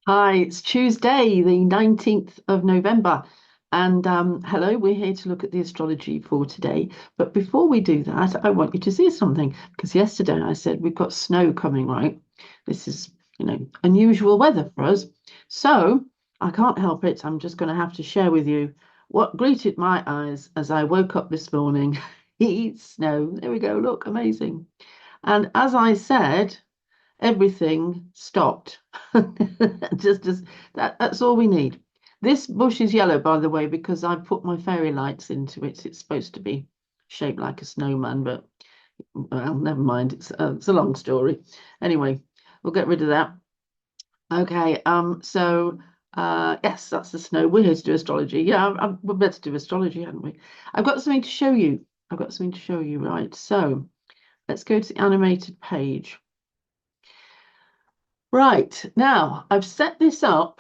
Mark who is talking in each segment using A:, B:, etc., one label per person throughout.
A: Hi, it's Tuesday, the 19th of November. And hello, we're here to look at the astrology for today. But before we do that, I want you to see something because yesterday I said we've got snow coming, right? This is, unusual weather for us. So I can't help it. I'm just going to have to share with you what greeted my eyes as I woke up this morning. Snow. There we go. Look, amazing. And as I said, everything stopped. Just as that's all we need. This bush is yellow, by the way, because I put my fairy lights into it. It's supposed to be shaped like a snowman, but well, never mind. It's a long story. Anyway, we'll get rid of that. Okay. Yes, that's the snow. We're here to do astrology. Yeah, we're better do astrology, hadn't we? I've got something to show you. I've got something to show you, right? So let's go to the animated page. Right, now I've set this up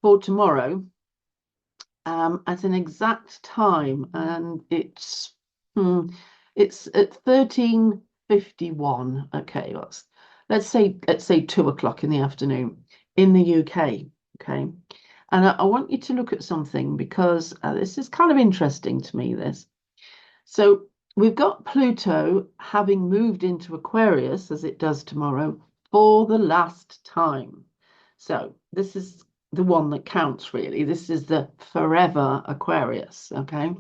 A: for tomorrow at an exact time, and it's at 13:51. Okay, let's say 2 o'clock in the afternoon in the UK. Okay, and I want you to look at something because this is kind of interesting to me, this. So we've got Pluto having moved into Aquarius as it does tomorrow for the last time. So this is the one that counts, really. This is the forever Aquarius, okay?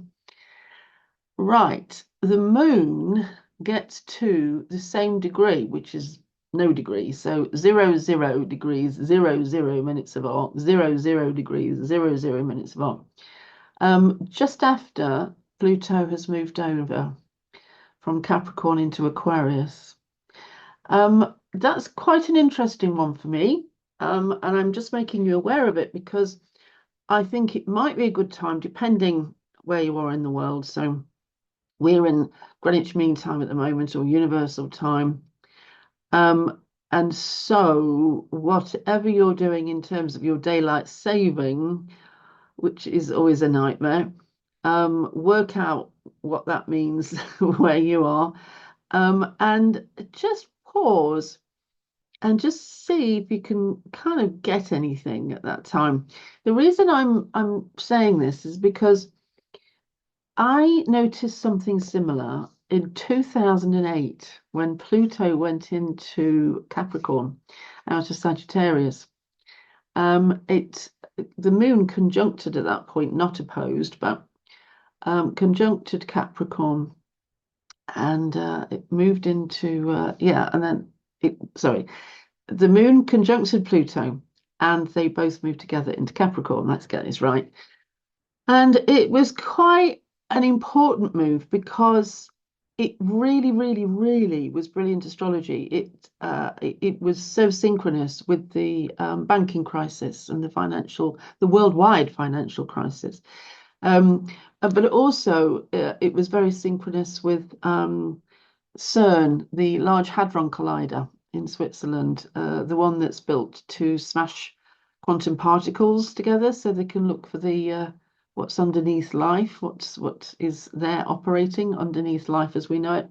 A: Right. The moon gets to the same degree, which is no degree. So 00 degrees, 00 minutes of arc, 00 degrees, 00 minutes of arc. Just after Pluto has moved over from Capricorn into Aquarius. That's quite an interesting one for me. And I'm just making you aware of it because I think it might be a good time, depending where you are in the world. So we're in Greenwich Mean Time at the moment, or Universal Time. And so whatever you're doing in terms of your daylight saving, which is always a nightmare, work out what that means where you are, and just pause and just see if you can kind of get anything at that time. The reason I'm saying this is because I noticed something similar in 2008 when Pluto went into Capricorn out of Sagittarius. It the moon conjuncted at that point, not opposed, but conjuncted Capricorn, and it moved into and then the moon conjuncted Pluto, and they both moved together into Capricorn. Let's get this right. And it was quite an important move because it really, really, really was brilliant astrology. It was so synchronous with the banking crisis and the worldwide financial crisis. But also, it was very synchronous with CERN, the Large Hadron Collider in Switzerland, the one that's built to smash quantum particles together so they can look for the what's underneath life, what is there operating underneath life as we know it.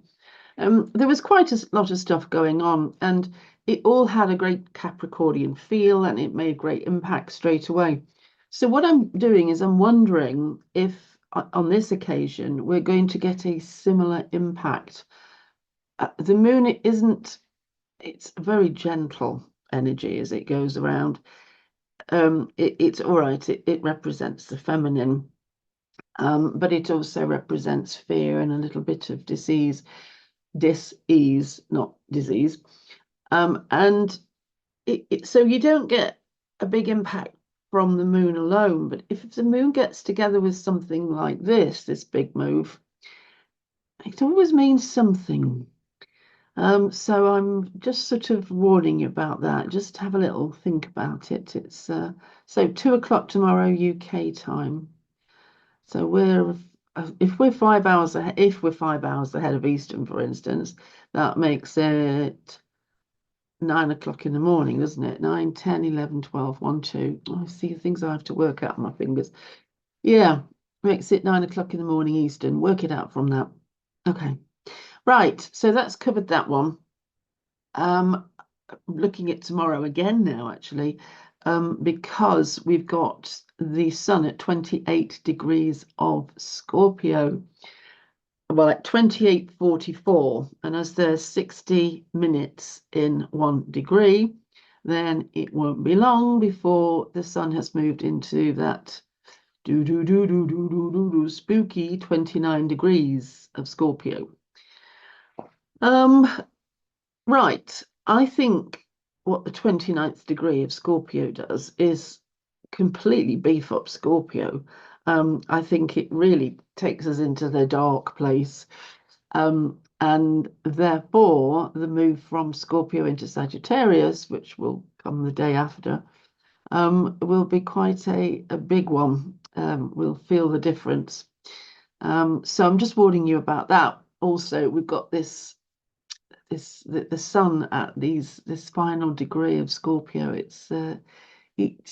A: There was quite a lot of stuff going on, and it all had a great Capricornian feel, and it made great impact straight away. So what I'm doing is I'm wondering if on this occasion we're going to get a similar impact. The moon isn't, it's a very gentle energy as it goes around. It's all right, it represents the feminine, but it also represents fear and a little bit of dis-ease, not disease. And so you don't get a big impact from the moon alone, but if the moon gets together with something like this big move, it always means something. So I'm just sort of warning you about that. Just have a little think about it. It's so 2 o'clock tomorrow UK time. So if we're 5 hours ahead, if we're 5 hours ahead of Eastern, for instance, that makes it 9 o'clock in the morning, doesn't it? 9, 10, 11, 12, 1, 2. I see things I have to work out on my fingers. Yeah, makes it 9 o'clock in the morning Eastern. Work it out from that. Okay. Right, so that's covered that one. Looking at tomorrow again now, actually. because we've got the sun at 28 degrees of Scorpio. Well, at 28:44, and as there's 60 minutes in 1 degree, then it won't be long before the sun has moved into that spooky 29 degrees of Scorpio. Right, I think what the 29th degree of Scorpio does is completely beef up Scorpio. I think it really takes us into the dark place. And therefore, the move from Scorpio into Sagittarius, which will come the day after, will be quite a big one. We'll feel the difference. So I'm just warning you about that. Also, we've got the sun at this final degree of Scorpio. It's a bit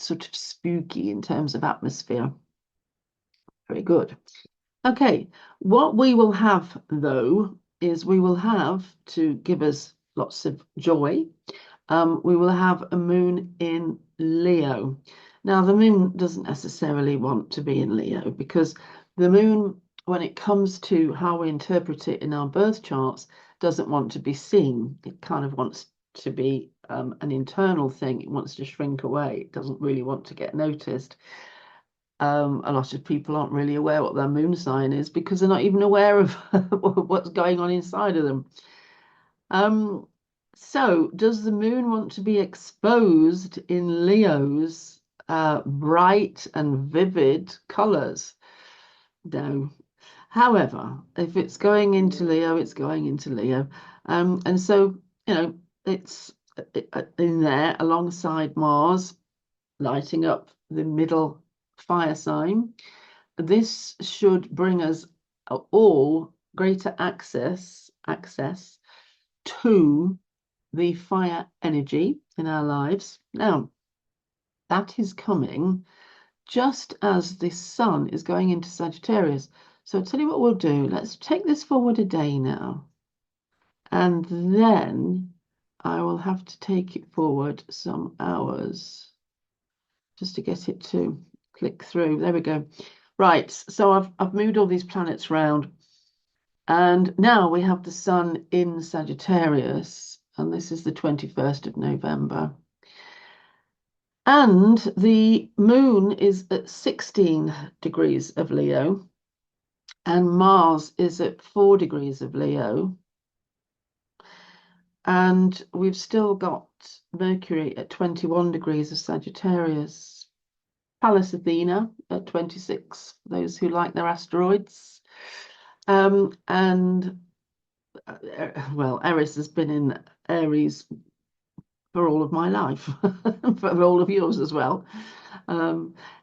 A: sort of spooky in terms of atmosphere. Very good. Okay, what we will have though is we will have, to give us lots of joy, we will have a moon in Leo. Now, the moon doesn't necessarily want to be in Leo, because the moon, when it comes to how we interpret it in our birth charts, doesn't want to be seen. It kind of wants to be an internal thing. It wants to shrink away. It doesn't really want to get noticed. A lot of people aren't really aware what their moon sign is because they're not even aware of what's going on inside of them. So does the moon want to be exposed in Leo's bright and vivid colors? No. However, if it's going into Leo, it's going into Leo. And so, it's in there alongside Mars, lighting up the middle fire sign. This should bring us all greater access to the fire energy in our lives. Now, that is coming just as the sun is going into Sagittarius. So I'll tell you what we'll do. Let's take this forward a day now. And then I will have to take it forward some hours just to get it to click through. There we go. Right, so I've moved all these planets around, and now we have the sun in Sagittarius, and this is the 21st of November. And the moon is at 16 degrees of Leo, and Mars is at 4 degrees of Leo. And we've still got Mercury at 21 degrees of Sagittarius. Pallas Athena at 26, those who like their asteroids. Well, Eris has been in Aries for all of my life, for all of yours as well.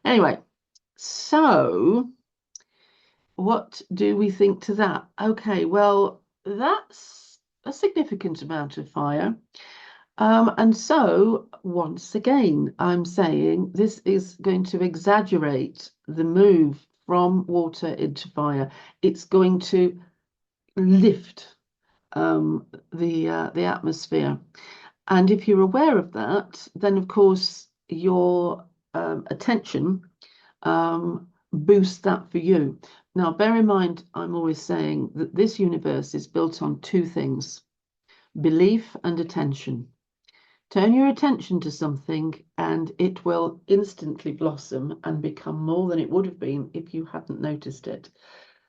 A: Anyway, so what do we think to that? Okay, well, that's a significant amount of fire. And so, once again, I'm saying this is going to exaggerate the move from water into fire. It's going to lift the atmosphere. And if you're aware of that, then of course your attention boosts that for you. Now, bear in mind, I'm always saying that this universe is built on two things: belief and attention. Turn your attention to something and it will instantly blossom and become more than it would have been if you hadn't noticed it.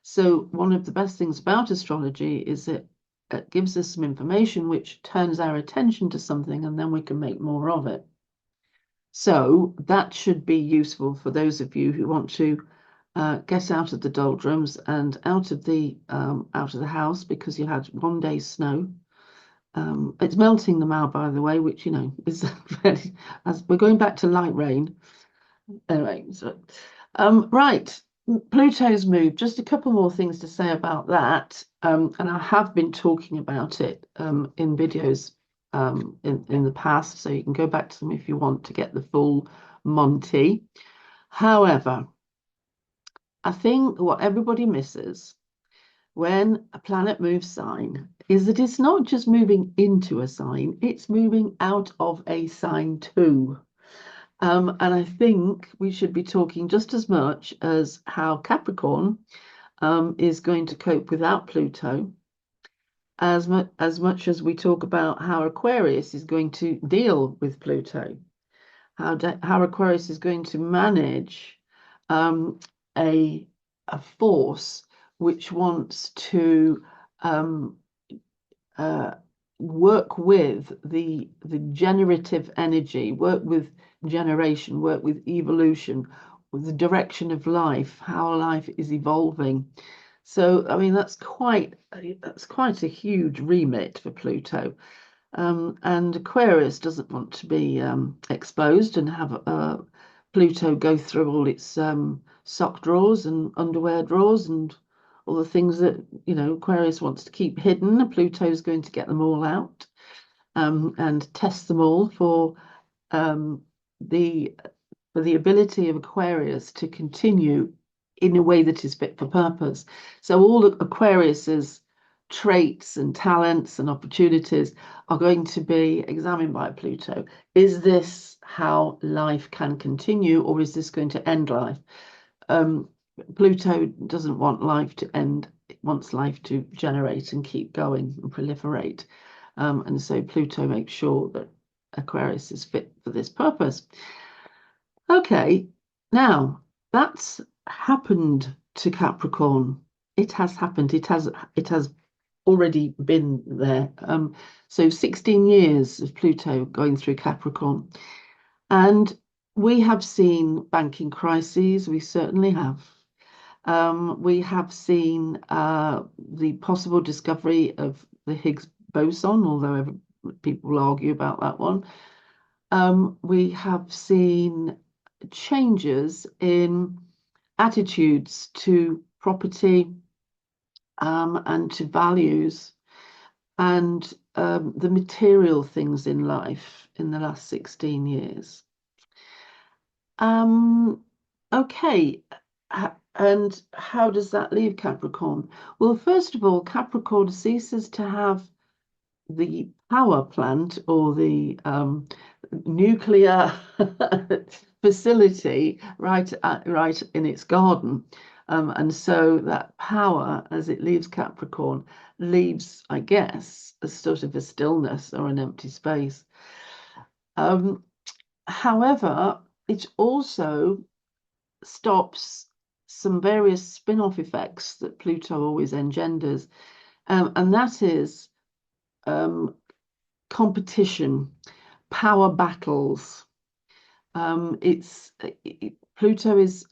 A: So one of the best things about astrology is that it gives us some information which turns our attention to something, and then we can make more of it. So that should be useful for those of you who want to get out of the doldrums and out of the house because you had one day's snow. It's melting them out, by the way, which, is very, as we're going back to light rain. Anyway, so, right, Pluto's moved. Just a couple more things to say about that. And I have been talking about it in videos in the past, so you can go back to them if you want to get the full Monty. However, I think what everybody misses when a planet moves sign is that it's not just moving into a sign, it's moving out of a sign too. And I think we should be talking just as much as how Capricorn is going to cope without Pluto, as much as we talk about how Aquarius is going to deal with Pluto, how Aquarius is going to manage um, a force which wants to um, uh, work with the generative energy, work with generation, work with evolution, with the direction of life, how life is evolving. So, I mean, that's quite a huge remit for Pluto. And Aquarius doesn't want to be exposed and have Pluto go through all its sock drawers and underwear drawers and all the things that, Aquarius wants to keep hidden. Pluto's going to get them all out and test them all um, the for the ability of Aquarius to continue in a way that is fit for purpose. So all of Aquarius's traits and talents and opportunities are going to be examined by Pluto. Is this how life can continue, or is this going to end life? Pluto doesn't want life to end, it wants life to generate and keep going and proliferate. And so Pluto makes sure that Aquarius is fit for this purpose. Okay, now that's happened to Capricorn. It has happened. It has already been there. So 16 years of Pluto going through Capricorn. And we have seen banking crises, we certainly have. We have seen the possible discovery of the Higgs boson, although people will argue about that one. We have seen changes in attitudes to property and to values and the material things in life in the last 16 years. Okay, and how does that leave Capricorn? Well, first of all, Capricorn ceases to have the power plant or the nuclear facility right in its garden. And so that power, as it leaves Capricorn, leaves, I guess, a sort of a stillness or an empty space. However, it also stops some various spin-off effects that Pluto always engenders. And that is competition, power battles. Pluto is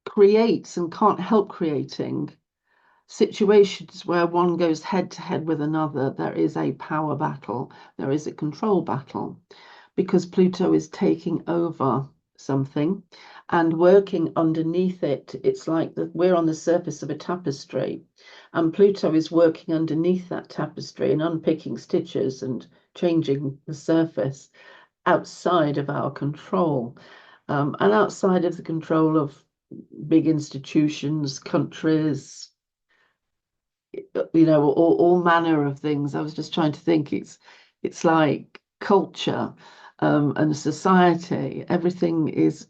A: creates and can't help creating situations where one goes head to head with another. There is a power battle, there is a control battle, because Pluto is taking over something and working underneath it. It's like that we're on the surface of a tapestry, and Pluto is working underneath that tapestry and unpicking stitches and changing the surface outside of our control, and outside of the control of big institutions, countries, all manner of things. I was just trying to think. It's like culture and society. Everything is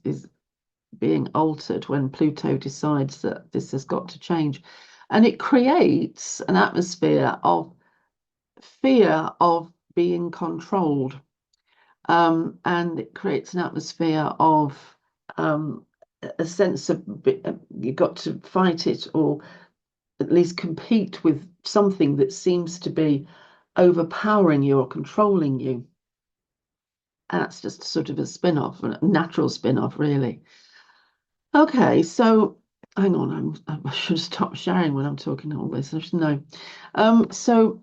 A: being altered when Pluto decides that this has got to change, and it creates an atmosphere of fear of being controlled, and it creates an atmosphere of a sense of you've got to fight it or at least compete with something that seems to be overpowering you or controlling you. And that's just sort of a spin-off, a natural spin-off, really. Okay, so hang on, I should stop sharing when I'm talking all this. I should know. So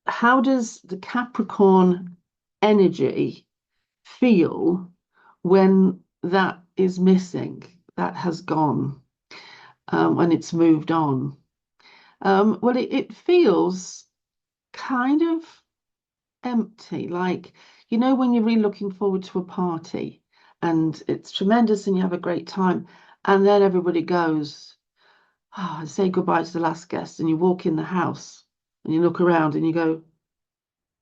A: how does the Capricorn energy feel when that is missing, that has gone, when it's moved on? Well, it feels kind of empty, like, when you're really looking forward to a party and it's tremendous and you have a great time, and then everybody goes, say goodbye to the last guest, and you walk in the house and you look around and you go,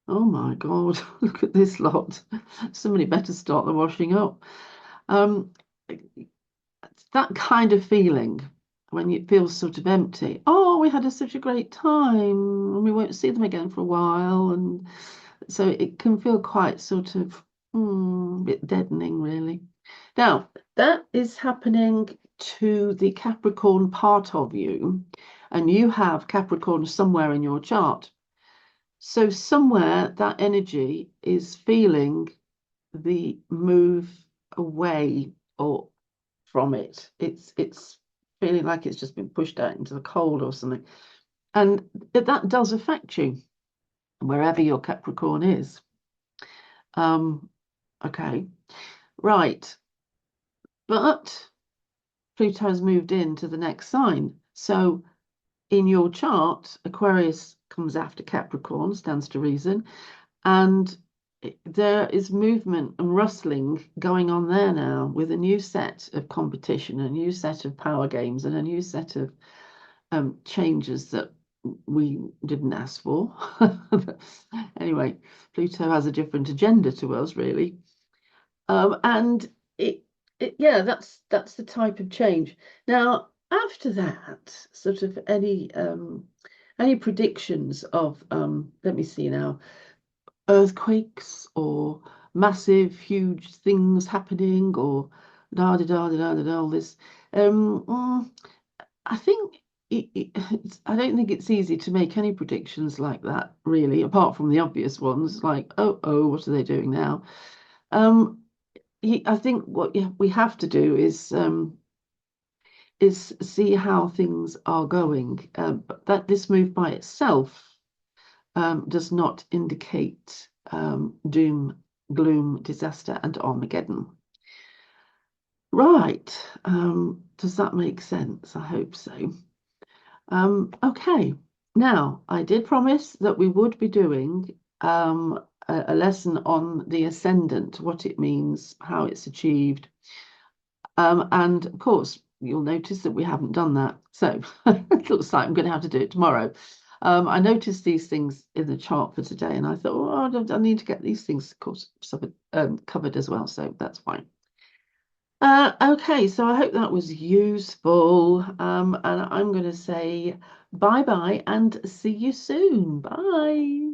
A: oh my God, look at this lot. Somebody better start the washing up. Um, it's that kind of feeling when it feels sort of empty. Oh, we had such a great time, and we won't see them again for a while. And so it can feel quite sort of a bit deadening, really. Now, that is happening to the Capricorn part of you, and you have Capricorn somewhere in your chart. So somewhere that energy is feeling the move away or from it. It's feeling like it's just been pushed out into the cold or something. And that does affect you wherever your Capricorn is. Okay, right. But Pluto's moved into the next sign. So in your chart, Aquarius comes after Capricorn, stands to reason. And there is movement and rustling going on there now with a new set of competition, a new set of power games, and a new set of changes that we didn't ask for. Anyway, Pluto has a different agenda to us, really. And yeah, that's the type of change. Now, after that, sort of any predictions of let me see now, earthquakes or massive, huge things happening or da da da da da da all this. I think I don't think it's easy to make any predictions like that, really, apart from the obvious ones, like oh, what are they doing now? I think what we have to do is see how things are going. But that this move by itself does not indicate doom, gloom, disaster, and Armageddon. Right. Does that make sense? I hope so. Okay. Now, I did promise that we would be doing a lesson on the ascendant, what it means, how it's achieved. And of course, you'll notice that we haven't done that. So it looks like I'm going to have to do it tomorrow. I noticed these things in the chart for today, and I thought, oh, I need to get these things, of course, covered as well. So that's fine. Okay, so I hope that was useful. And I'm going to say bye-bye and see you soon. Bye.